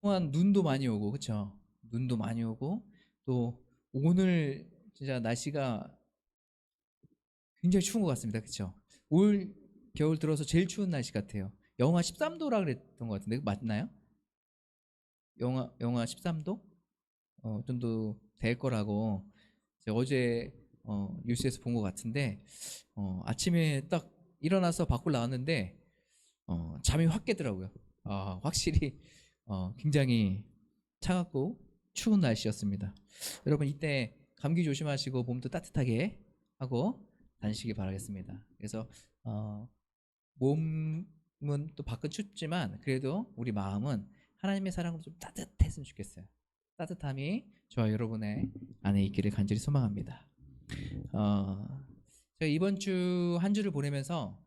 또한 눈도 많이 오고, 그쵸? 눈도 많이 오고, 또 오늘 진짜 날씨가 굉장히 추운 것 같습니다. 그쵸? 올 겨울 들어서 제일 추운 날씨 같아요. 영하 13도라 그랬던 것 같은데 맞나요? 영하 13도 정도 될 거라고 제가 어제 뉴스에서 본 것 같은데, 아침에 딱 일어나서 밖으로 나왔는데 잠이 확 깨더라고요. 확실히 굉장히 차갑고 추운 날씨였습니다. 여러분 이때 감기 조심하시고 몸도 따뜻하게 하고 다니시기 바라겠습니다. 그래서 어, 몸은 또 밖은 춥지만 그래도 우리 마음은 하나님의 사랑으로 좀 따뜻했으면 좋겠어요. 따뜻함이 저와 여러분의 안에 있기를 간절히 소망합니다. 제가 이번 주 한 주를 보내면서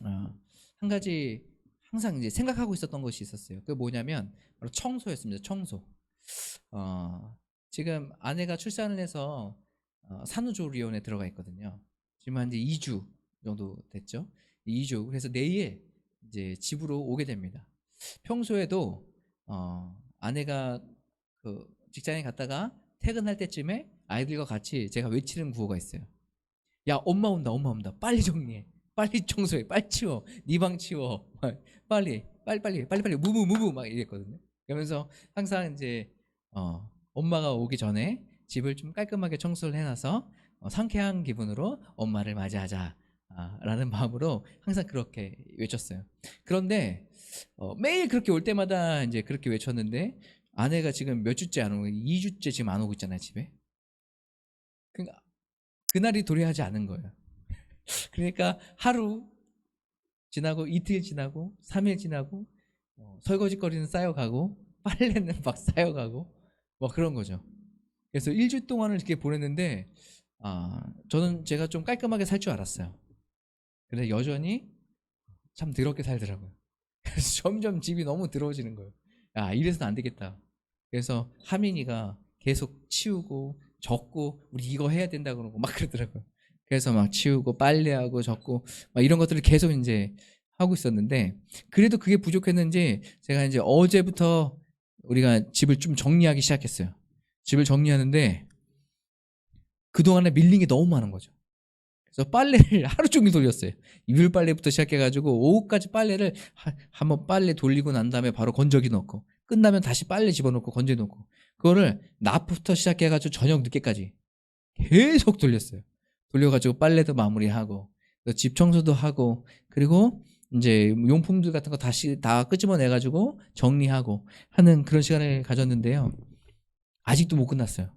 한 가지 항상 이제 생각하고 있었던 것이 있었어요. 그게 뭐냐면 바로 청소였습니다. 청소. 지금 아내가 출산을 해서 산후조리원에 들어가 있거든요. 지금 한 이제 2주 정도 됐죠. 2주. 그래서 내일 이제 집으로 오게 됩니다. 평소에도 아내가 그 직장에 갔다가 퇴근할 때쯤에 아이들과 같이 제가 외치는 구호가 있어요. 야, 엄마 온다, 엄마 온다. 빨리 정리해. 빨리 청소해. 빨리 치워. 네 방 치워. 빨리, 빨리, 빨리, 빨리, 빨리, 무브, 무브 막 이랬거든요. 그러면서 항상 이제 엄마가 오기 전에 집을 좀 깔끔하게 청소를 해놔서 상쾌한 기분으로 엄마를 맞이하자. 라는 마음으로 항상 그렇게 외쳤어요. 그런데 매일 그렇게 올 때마다 이제 그렇게 외쳤는데 아내가 지금 몇 주째 안 오고 2주째 지금 안 오고 있잖아요, 집에. 그러니까 그날이 도래하지 않은 거예요. 그러니까 하루 지나고 이틀 지나고 3일 지나고 설거지거리는 쌓여가고 빨래는 막 쌓여가고 뭐 그런 거죠. 그래서 1주 동안을 이렇게 보냈는데 저는 제가 좀 깔끔하게 살 줄 알았어요. 근데 여전히 참 더럽게 살더라고요. 그래서 점점 집이 너무 더러워지는 거예요. 이래서는 안 되겠다. 그래서 하민이가 계속 치우고 적고 우리 이거 해야 된다 그러고 막 그러더라고요. 그래서 막 치우고 빨래하고 적고 막 이런 것들을 계속 이제 하고 있었는데, 그래도 그게 부족했는지 제가 이제 어제부터 우리가 집을 좀 정리하기 시작했어요. 집을 정리하는데 그동안에 밀린 게 너무 많은 거죠. 그래서 빨래를 하루 종일 돌렸어요. 이불 빨래부터 시작해가지고 오후까지 빨래를 한번 빨래 돌리고 난 다음에 바로 건조기 넣고 끝나면 다시 빨래 집어넣고 건조기 넣고 그거를 낮부터 시작해가지고 저녁 늦게까지 계속 돌렸어요. 돌려가지고 빨래도 마무리하고 집 청소도 하고 그리고 이제 용품들 같은 거 다시 다 끄집어내가지고 정리하고 하는 그런 시간을 가졌는데요. 아직도 못 끝났어요.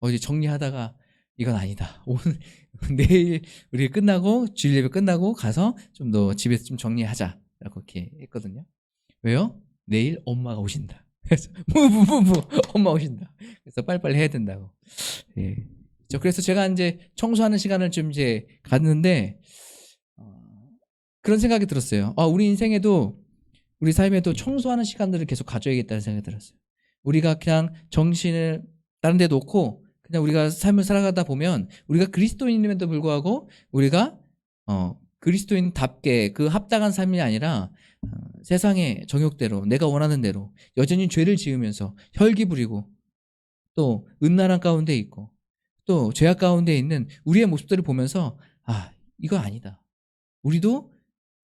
어제 정리하다가 이건 아니다. 오늘 내일 우리 끝나고 주일 예배 끝나고 가서 좀 더 집에서 좀 정리하자라고 이렇게 했거든요. 왜요? 내일 엄마가 오신다. 그래서 무무무무 엄마 오신다. 그래서 빨리빨리 해야 된다고. 예. 그래서 제가 이제 청소하는 시간을 좀 이제 갖는데 그런 생각이 들었어요. 우리 인생에도 우리 삶에도 청소하는 시간들을 계속 가져야겠다는 생각이 들었어요. 우리가 그냥 정신을 다른 데 놓고 그냥 우리가 삶을 살아가다 보면 우리가 그리스도인임에도 불구하고 우리가 그리스도인답게 그 합당한 삶이 아니라 세상의 정욕대로 내가 원하는 대로 여전히 죄를 지으면서 혈기 부리고 또 은나랑 가운데 있고 또 죄악 가운데 있는 우리의 모습들을 보면서 이거 아니다. 우리도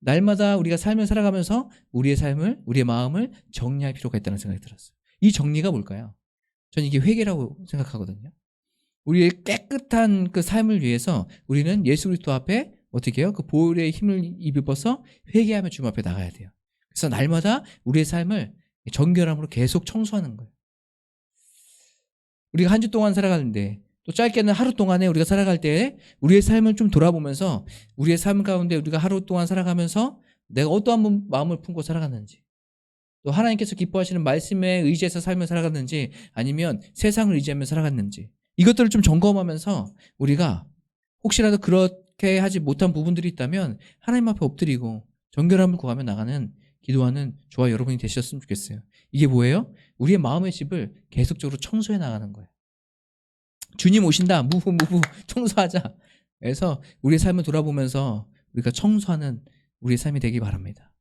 날마다 우리가 삶을 살아가면서 우리의 삶을 우리의 마음을 정리할 필요가 있다는 생각이 들었어요. 이 정리가 뭘까요? 저는 이게 회개라고 생각하거든요. 우리의 깨끗한 그 삶을 위해서 우리는 예수 그리스도 앞에 어떻게 해요? 그 보혈의 힘을 입어서 회개하며 주님 앞에 나가야 돼요. 그래서 날마다 우리의 삶을 정결함으로 계속 청소하는 거예요. 우리가 한 주 동안 살아가는데 또 짧게는 하루 동안에 우리가 살아갈 때 우리의 삶을 좀 돌아보면서 우리의 삶 가운데 우리가 하루 동안 살아가면서 내가 어떠한 마음을 품고 살아갔는지 또 하나님께서 기뻐하시는 말씀에 의지해서 삶을 살아갔는지 아니면 세상을 의지하며 살아갔는지 이것들을 좀 점검하면서 우리가 혹시라도 그렇게 하지 못한 부분들이 있다면 하나님 앞에 엎드리고 정결함을 구하며 나가는 기도하는 저와 여러분이 되셨으면 좋겠어요. 이게 뭐예요? 우리의 마음의 집을 계속적으로 청소해 나가는 거예요. 주님 오신다. 무브 청소하자. 그래서 우리의 삶을 돌아보면서 우리가 청소하는 우리의 삶이 되기 바랍니다.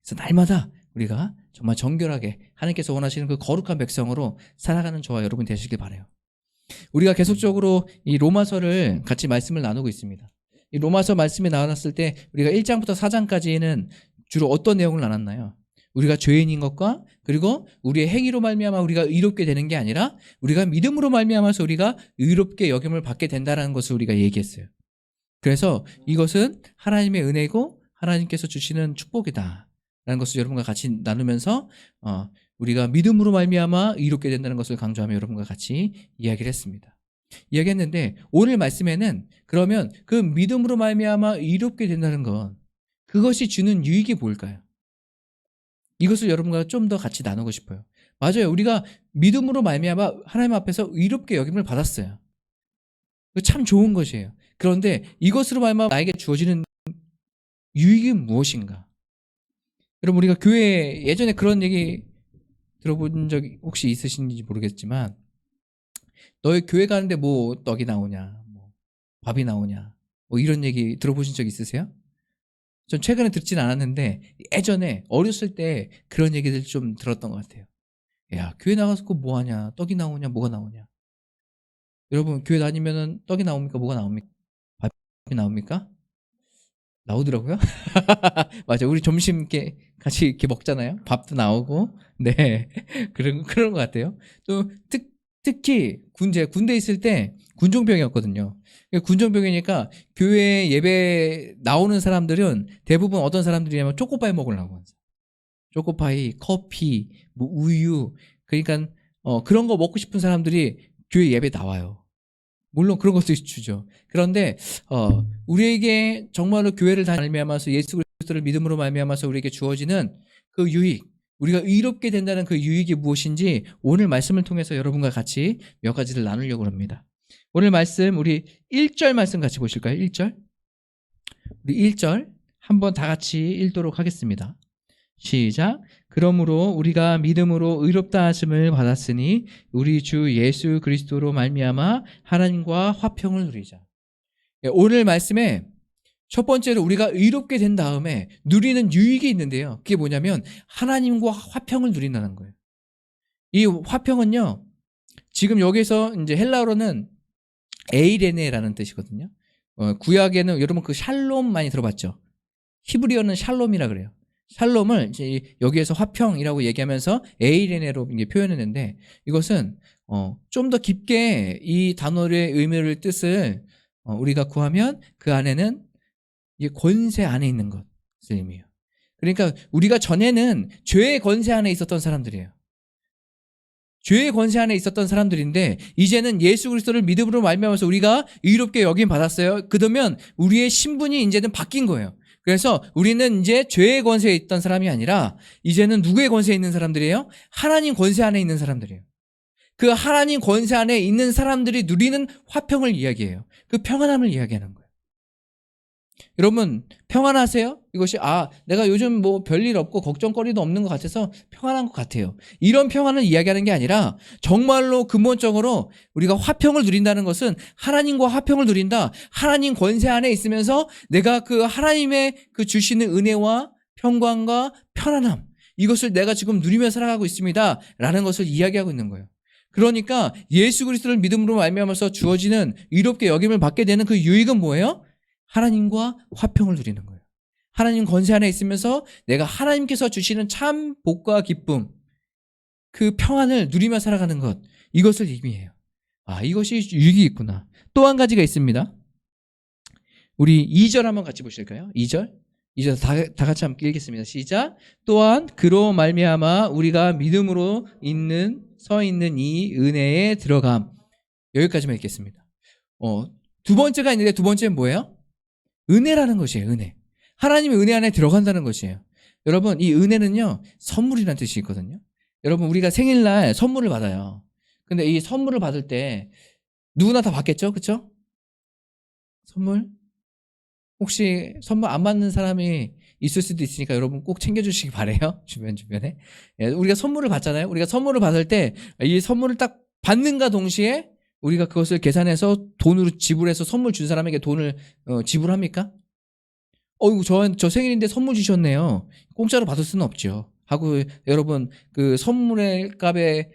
그래서 날마다 우리가 정말 정결하게 하나님께서 원하시는 그 거룩한 백성으로 살아가는 저와 여러분 되시길 바라요. 우리가 계속적으로 이 로마서를 같이 말씀을 나누고 있습니다. 이 로마서 말씀이 나왔을 때 우리가 1장부터 4장까지는 주로 어떤 내용을 나눴나요? 우리가 죄인인 것과 그리고 우리의 행위로 말미암아 우리가 의롭게 되는 게 아니라 우리가 믿음으로 말미암아서 우리가 의롭게 여김을 받게 된다는 것을 우리가 얘기했어요. 그래서 이것은 하나님의 은혜고 하나님께서 주시는 축복이다 라는 것을 여러분과 같이 나누면서 우리가 믿음으로 말미암아 의롭게 된다는 것을 강조하며 여러분과 같이 이야기를 했습니다. 이야기했는데 오늘 말씀에는 그러면 그 믿음으로 말미암아 의롭게 된다는 건 그것이 주는 유익이 뭘까요? 이것을 여러분과 좀 더 같이 나누고 싶어요. 맞아요. 우리가 믿음으로 말미암아 하나님 앞에서 의롭게 여김을 받았어요. 참 좋은 것이에요. 그런데 이것으로 말미암아 나에게 주어지는 유익이 무엇인가? 여러분 우리가 교회 예전에 그런 얘기 들어본 적이 혹시 있으신지 모르겠지만 너희 교회 가는데 뭐 떡이 나오냐, 뭐 밥이 나오냐, 뭐 이런 얘기 들어보신 적 있으세요? 전 최근에 듣진 않았는데 예전에 어렸을 때 그런 얘기들 좀 들었던 것 같아요. 야, 교회 나가서 뭐 하냐, 떡이 나오냐, 뭐가 나오냐. 여러분 교회 다니면은 떡이 나옵니까, 뭐가 나옵니까? 밥이 나옵니까? 나오더라고요. 맞아, 우리 점심 이렇게 같이 이렇게 먹잖아요. 밥도 나오고, 네, 그런 것 같아요. 또 특히 군대 있을 때 군종병이었거든요. 군종병이니까 교회 예배 나오는 사람들은 대부분 어떤 사람들이냐면 초코파이 먹으려고. 초코파이, 커피, 뭐 우유, 그러니까 그런 거 먹고 싶은 사람들이 교회 예배 나와요. 물론 그런 것도 주죠. 그런데 우리에게 정말로 교회를 말미암아서 예수 그리스도를 믿음으로 말미암아서 우리에게 주어지는 그 유익, 우리가 의롭게 된다는 그 유익이 무엇인지 오늘 말씀을 통해서 여러분과 같이 몇 가지를 나누려고 합니다. 오늘 말씀 우리 1절 말씀 같이 보실까요? 1절. 우리 1절 한번 다 같이 읽도록 하겠습니다. 시작. 그러므로 우리가 믿음으로 의롭다 하심을 받았으니 우리 주 예수 그리스도로 말미암아 하나님과 화평을 누리자. 오늘 말씀에 첫 번째로 우리가 의롭게 된 다음에 누리는 유익이 있는데요. 그게 뭐냐면 하나님과 화평을 누린다는 거예요. 이 화평은요, 지금 여기서 이제 헬라어로는 에이레네라는 뜻이거든요. 구약에는 여러분 그 샬롬 많이 들어봤죠? 히브리어는 샬롬이라 그래요. 샬롬을 이제 여기에서 화평이라고 얘기하면서 에이레네로 이제 표현했는데 이것은 좀 더 깊게 이 단어의 의미를 뜻을 우리가 구하면 그 안에는 이게 권세 안에 있는 것을 의미해요. 그러니까 우리가 전에는 죄의 권세 안에 있었던 사람들이에요. 죄의 권세 안에 있었던 사람들인데 이제는 예수 그리스도를 믿음으로 말미암아서 우리가 의롭게 여김 받았어요. 그러면 우리의 신분이 이제는 바뀐 거예요. 그래서 우리는 이제 죄의 권세에 있던 사람이 아니라 이제는 누구의 권세에 있는 사람들이에요? 하나님 권세 안에 있는 사람들이에요. 그 하나님 권세 안에 있는 사람들이 누리는 화평을 이야기해요. 그 평안함을 이야기하는 거예요. 여러분 평안하세요? 이것이 내가 요즘 뭐 별일 없고 걱정거리도 없는 것 같아서 평안한 것 같아요. 이런 평안을 이야기하는 게 아니라 정말로 근본적으로 우리가 화평을 누린다는 것은 하나님과 화평을 누린다. 하나님 권세 안에 있으면서 내가 그 하나님의 그 주시는 은혜와 평강과 편안함, 이것을 내가 지금 누리며 살아가고 있습니다 라는 것을 이야기하고 있는 거예요. 그러니까 예수 그리스도를 믿음으로 말미암아서 주어지는 의롭게 여김을 받게 되는 그 유익은 뭐예요? 하나님과 화평을 누리는 거예요. 하나님 권세 안에 있으면서 내가 하나님께서 주시는 참 복과 기쁨, 그 평안을 누리며 살아가는 것, 이것을 의미해요. 이것이 유익이 있구나. 또 한 가지가 있습니다. 우리 2절 한번 같이 보실까요? 2절 다 같이 함께 읽겠습니다. 시작. 또한 그로 말미암아 우리가 믿음으로 서 있는 이 은혜에 들어감. 여기까지만 읽겠습니다. 두 번째가 있는데 두 번째는 뭐예요? 은혜라는 것이에요. 은혜. 하나님의 은혜 안에 들어간다는 것이에요. 여러분 이 은혜는요 선물이라는 뜻이 있거든요. 여러분 우리가 생일날 선물을 받아요. 근데 이 선물을 받을 때 누구나 다 받겠죠? 그렇죠? 선물? 혹시 선물 안 받는 사람이 있을 수도 있으니까 여러분 꼭 챙겨주시기 바래요. 주변에. 우리가 선물을 받잖아요. 우리가 선물을 받을 때 이 선물을 딱 받는가 동시에 우리가 그것을 계산해서 돈으로 지불해서 선물 준 사람에게 돈을 지불합니까? 어이구, 저 생일인데 선물 주셨네요. 공짜로 받을 수는 없죠. 하고 여러분 그 선물의 값에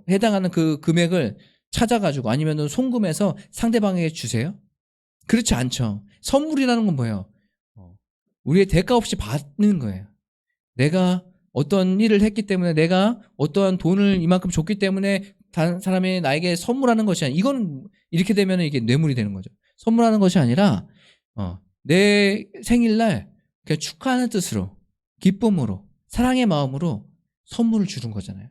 해당하는 그 금액을 찾아가지고 아니면은 송금해서 상대방에게 주세요? 그렇지 않죠. 선물이라는 건 뭐예요? 우리의 대가 없이 받는 거예요. 내가 어떤 일을 했기 때문에, 내가 어떠한 돈을 이만큼 줬기 때문에 다른 사람이 나에게 선물하는 것이 아니라, 이건 이렇게 되면 이게 뇌물이 되는 거죠. 선물하는 것이 아니라 내 생일날 그냥 축하하는 뜻으로, 기쁨으로, 사랑의 마음으로 선물을 주는 거잖아요.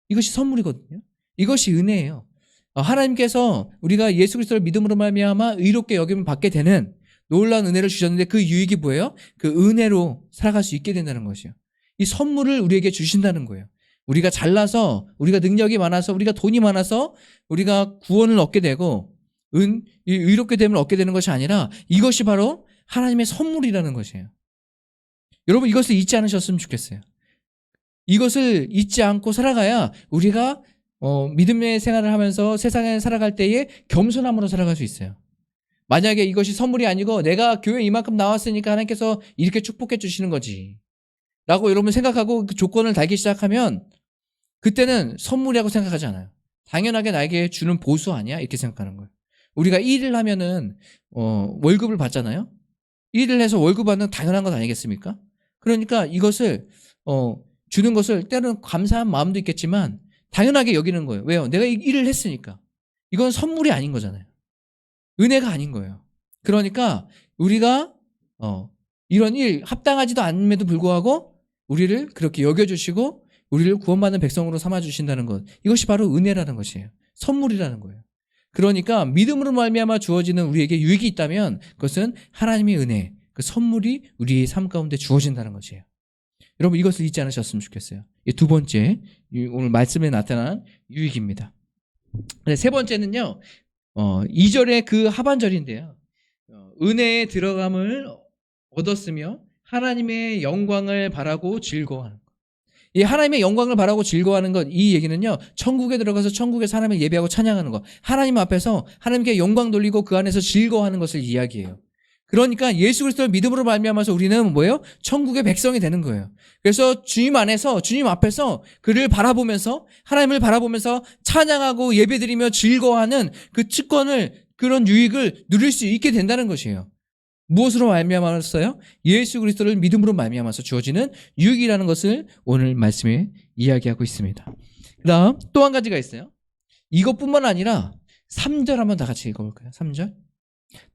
이것이 선물이거든요. 이것이 은혜예요. 하나님께서 우리가 예수 그리스도를 믿음으로 말미암아 의롭게 여김을 받게 되는 놀라운 은혜를 주셨는데, 그 유익이 뭐예요? 그 은혜로 살아갈 수 있게 된다는 것이요. 이 선물을 우리에게 주신다는 거예요. 우리가 잘나서, 우리가 능력이 많아서, 우리가 돈이 많아서 우리가 구원을 얻게 되고 의롭게 됨을 얻게 되는 것이 아니라, 이것이 바로 하나님의 선물이라는 것이에요. 여러분, 이것을 잊지 않으셨으면 좋겠어요. 이것을 잊지 않고 살아가야 우리가 믿음의 생활을 하면서 세상에 살아갈 때에 겸손함으로 살아갈 수 있어요. 만약에 이것이 선물이 아니고 내가 교회 이만큼 나왔으니까 하나님께서 이렇게 축복해 주시는 거지 라고 여러분 생각하고 그 조건을 달기 시작하면, 그때는 선물이라고 생각하지 않아요. 당연하게 나에게 주는 보수 아니야? 이렇게 생각하는 거예요. 우리가 일을 하면은 월급을 받잖아요. 일을 해서 월급 받는 건 당연한 것 아니겠습니까? 그러니까 이것을 주는 것을 때로는 감사한 마음도 있겠지만 당연하게 여기는 거예요. 왜요? 내가 일을 했으니까. 이건 선물이 아닌 거잖아요. 은혜가 아닌 거예요. 그러니까 우리가 이런 일 합당하지도 않음에도 불구하고 우리를 그렇게 여겨주시고 우리를 구원받는 백성으로 삼아주신다는 것, 이것이 바로 은혜라는 것이에요. 선물이라는 거예요. 그러니까 믿음으로 말미암아 주어지는 우리에게 유익이 있다면 그것은 하나님의 은혜, 그 선물이 우리의 삶 가운데 주어진다는 것이에요. 여러분, 이것을 잊지 않으셨으면 좋겠어요. 이 두 번째, 오늘 말씀에 나타난 유익입니다. 세 번째는요, 2절의 그 하반절인데요. 은혜에 들어감을 얻었으며 하나님의 영광을 바라고 즐거워하는 것. 이 하나님의 영광을 바라고 즐거워하는 것, 이 얘기는요, 천국에 들어가서 천국에서 하나님을 예배하고 찬양하는 것, 하나님 앞에서 하나님께 영광 돌리고 그 안에서 즐거워하는 것을 이야기해요. 그러니까 예수 그리스도를 믿음으로 말미암아서 우리는 뭐예요? 천국의 백성이 되는 거예요. 그래서 주님 안에서, 주님 앞에서 그를 바라보면서, 하나님을 바라보면서 찬양하고 예배드리며 즐거워하는 그 특권을, 그런 유익을 누릴 수 있게 된다는 것이에요. 무엇으로 말미암았어요? 예수 그리스도를 믿음으로 말미암아서 주어지는 유익이라는 것을 오늘 말씀에 이야기하고 있습니다. 그 다음 또 한 가지가 있어요. 이것뿐만 아니라 3절 한번 다 같이 읽어볼까요? 3절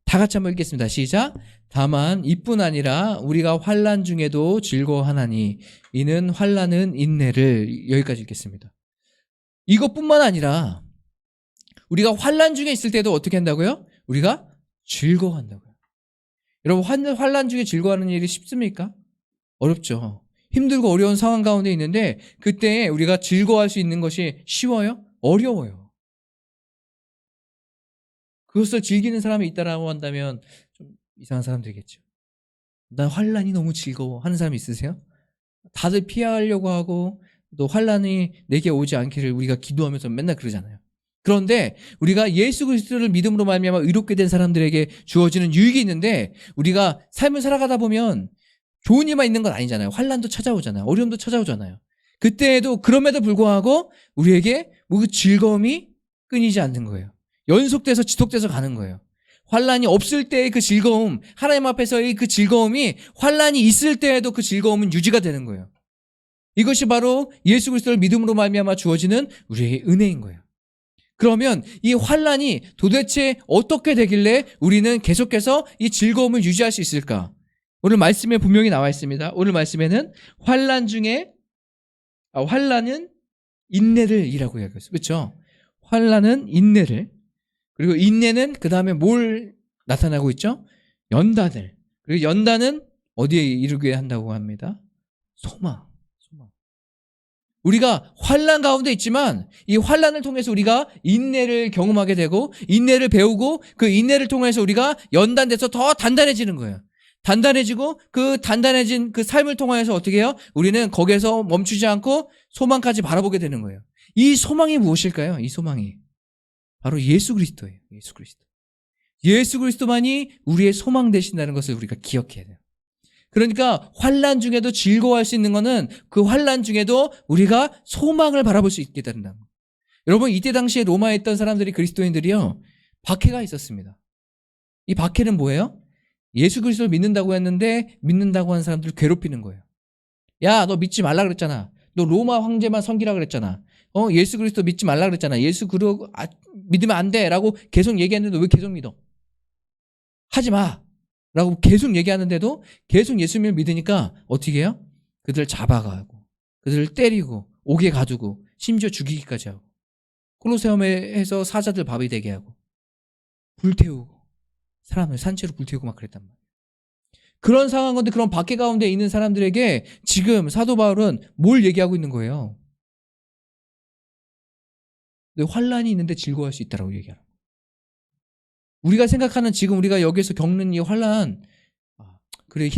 다 같이 한번 읽겠습니다. 시작. 다만 이뿐 아니라 우리가 환난 중에도 즐거워하나니 이는 환난은 인내를, 여기까지 읽겠습니다. 이것뿐만 아니라 우리가 환난 중에 있을 때도 어떻게 한다고요? 우리가 즐거워한다고요. 여러분, 환난 중에 즐거워하는 일이 쉽습니까? 어렵죠. 힘들고 어려운 상황 가운데 있는데 그때 우리가 즐거워할 수 있는 것이 쉬워요? 어려워요. 그것을 즐기는 사람이 있다라고 한다면 좀 이상한 사람 되겠죠. 난 환난이 너무 즐거워 하는 사람 있으세요? 다들 피하려고 하고 또 환난이 내게 오지 않기를 우리가 기도하면서 맨날 그러잖아요. 그런데 우리가 예수 그리스도를 믿음으로 말미암아 의롭게 된 사람들에게 주어지는 유익이 있는데, 우리가 삶을 살아가다 보면 좋은 일만 있는 건 아니잖아요. 환난도 찾아오잖아요. 어려움도 찾아오잖아요. 그때에도 그럼에도 불구하고 우리에게 그 즐거움이 끊이지 않는 거예요. 연속돼서 지속돼서 가는 거예요. 환난이 없을 때의 그 즐거움, 하나님 앞에서의 그 즐거움이 환난이 있을 때에도 그 즐거움은 유지가 되는 거예요. 이것이 바로 예수 그리스도를 믿음으로 말미암아 주어지는 우리의 은혜인 거예요. 그러면 이 환난이 도대체 어떻게 되길래 우리는 계속해서 이 즐거움을 유지할 수 있을까? 오늘 말씀에 분명히 나와 있습니다. 오늘 말씀에는 환난은 인내를 이라고 이야기했어요. 그렇죠? 환난은 인내를, 그리고 인내는 그 다음에 뭘 나타나고 있죠? 연단을. 그리고 연단은 어디에 이르게 한다고 합니다? 소망. 우리가 환난 가운데 있지만 이 환난을 통해서 우리가 인내를 경험하게 되고 인내를 배우고 그 인내를 통해서 우리가 연단돼서 더 단단해지는 거예요. 단단해지고 그 단단해진 그 삶을 통해서 어떻게 해요? 우리는 거기에서 멈추지 않고 소망까지 바라보게 되는 거예요. 이 소망이 무엇일까요? 이 소망이 바로 예수 그리스도예요. 예수 그리스도. 예수 그리스도만이 우리의 소망 되신다는 것을 우리가 기억해야 돼요. 그러니까 환난 중에도 즐거워할 수 있는 거는 그 환난 중에도 우리가 소망을 바라볼 수 있게 된다. 여러분, 이때 당시에 로마에 있던 사람들이, 그리스도인들이요, 박해가 있었습니다. 이 박해는 뭐예요? 예수 그리스도를 믿는다고 했는데 믿는다고 하는 사람들을 괴롭히는 거예요. 야, 너 믿지 말라 그랬잖아. 너 로마 황제만 섬기라 그랬잖아. 예수 그리스도 믿지 말라 그랬잖아. 예수 믿으면 안 돼 라고 계속 얘기했는데 왜 계속 믿어? 하지 마 라고 계속 얘기하는데도 계속 예수님을 믿으니까 어떻게 해요? 그들을 잡아가고 그들을 때리고 옥에 가두고 심지어 죽이기까지 하고 콜로세움에서 사자들 밥이 되게 하고 불태우고 사람을 산채로 불태우고 막 그랬단 말이에요. 그런 상황 가운데, 그런 박해 가운데 있는 사람들에게 지금 사도 바울은 뭘 얘기하고 있는 거예요? 환란이 있는데 즐거워할 수 있다라고 얘기하는 거예요. 우리가 생각하는, 지금 우리가 여기서 겪는 이 환란, 그래,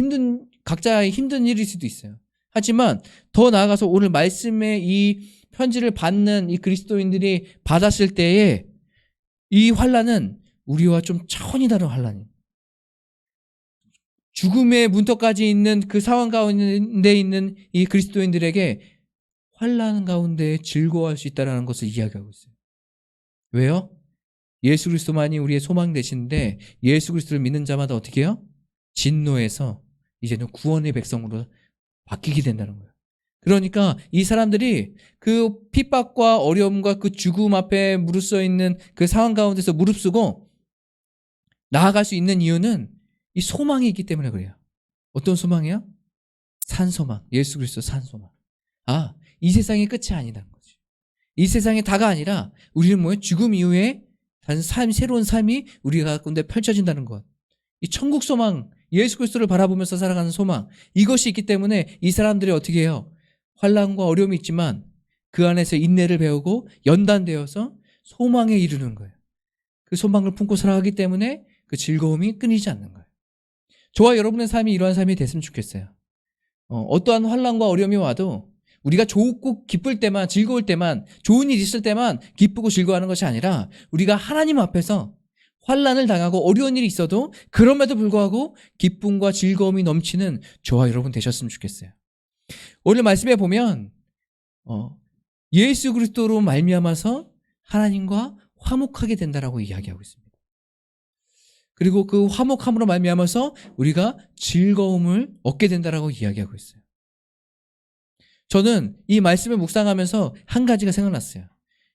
각자의 힘든 일일 수도 있어요. 하지만 더 나아가서 오늘 말씀의 이 편지를 받는 이 그리스도인들이 받았을 때에 이 환란은 우리와 좀 차원이 다른 환란이에요. 죽음의 문턱까지 있는 그 상황 가운데 있는 이 그리스도인들에게 환난 가운데 즐거워할 수 있다는 것을 이야기하고 있어요. 왜요? 예수 그리스도만이 우리의 소망 되시는데 예수 그리스도를 믿는 자마다 어떻게 해요? 진노에서 이제는 구원의 백성으로 바뀌게 된다는 거예요. 그러니까 이 사람들이 그 핍박과 어려움과 그 죽음 앞에 무릅써 있는 그 상황 가운데서 무릅쓰고 나아갈 수 있는 이유는 이 소망이 있기 때문에 그래요. 어떤 소망이요? 산소망. 예수 그리스도 산소망. 이 세상의 끝이 아니라는 거지. 이 세상의 다가 아니라 우리는 뭐예요? 죽음 이후에 새로운 삶이 우리가 가운데 펼쳐진다는 것. 이 천국 소망, 예수 그리스도를 바라보면서 살아가는 소망, 이것이 있기 때문에 이 사람들이 어떻게 해요? 환난과 어려움이 있지만 그 안에서 인내를 배우고 연단되어서 소망에 이르는 거예요. 그 소망을 품고 살아가기 때문에 그 즐거움이 끊이지 않는 거예요. 저와 여러분의 삶이 이러한 삶이 됐으면 좋겠어요. 어떠한 환난과 어려움이 와도 우리가 좋고 기쁠 때만, 즐거울 때만, 좋은 일 있을 때만 기쁘고 즐거워하는 것이 아니라 우리가 하나님 앞에서 환난을 당하고 어려운 일이 있어도 그럼에도 불구하고 기쁨과 즐거움이 넘치는 저와 여러분 되셨으면 좋겠어요. 오늘 말씀에 보면 예수 그리스도로 말미암아서 하나님과 화목하게 된다라고 이야기하고 있습니다. 그리고 그 화목함으로 말미암아서 우리가 즐거움을 얻게 된다라고 이야기하고 있어요. 저는 이 말씀을 묵상하면서 한 가지가 생각났어요.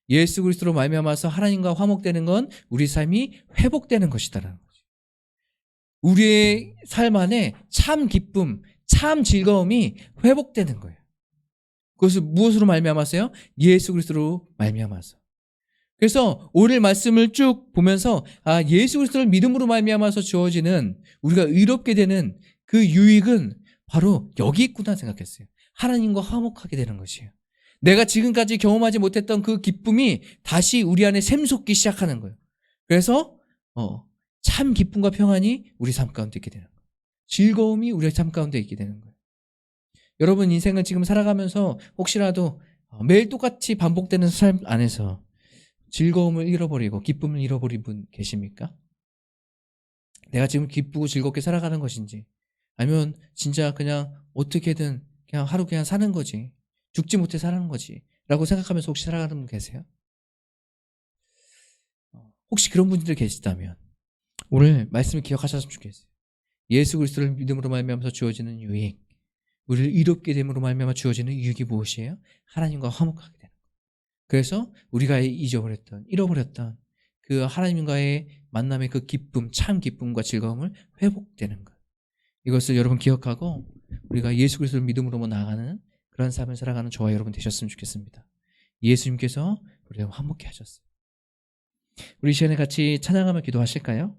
예수 그리스도로 말미암아서 하나님과 화목되는 건 우리 삶이 회복되는 것이다라는 거죠. 우리의 삶 안에 참 기쁨, 참 즐거움이 회복되는 거예요. 그것을 무엇으로 말미암아서요? 예수 그리스도로 말미암아서. 그래서 오늘 말씀을 쭉 보면서 예수 그리스도를 믿음으로 말미암아서 주어지는, 우리가 의롭게 되는 그 유익은 바로 여기 있구나 생각했어요. 하나님과 화목하게 되는 것이에요. 내가 지금까지 경험하지 못했던 그 기쁨이 다시 우리 안에 샘솟기 시작하는 거예요. 그래서 참 기쁨과 평안이 우리 삶 가운데 있게 되는 거예요. 즐거움이 우리 삶 가운데 있게 되는 거예요. 여러분 인생을 지금 살아가면서 혹시라도 매일 똑같이 반복되는 삶 안에서 즐거움을 잃어버리고 기쁨을 잃어버린 분 계십니까? 내가 지금 기쁘고 즐겁게 살아가는 것인지, 아니면 진짜 그냥 어떻게든 그냥 하루 그냥 사는 거지, 죽지 못해 사는 거지 라고 생각하면서 혹시 살아가는 분 계세요? 혹시 그런 분들 계시다면 오늘 말씀을 기억하셨으면 좋겠어요. 예수 그리스도를 믿음으로 말미암아서 주어지는 유익, 우리를 이롭게 됨으로 말미암아 주어지는 유익이 무엇이에요? 하나님과 화목하게 되는 거예요. 그래서 우리가 잃어버렸던 그 하나님과의 만남의 그 기쁨, 참 기쁨과 즐거움을 회복되는 것. 이것을 여러분 기억하고 우리가 예수 그리스도를 믿음으로 나아가는 그런 삶을 살아가는 저와 여러분 되셨으면 좋겠습니다. 예수님께서 우리를 화목케 하셨어요. 우리 이 시간에 같이 찬양하며 기도하실까요?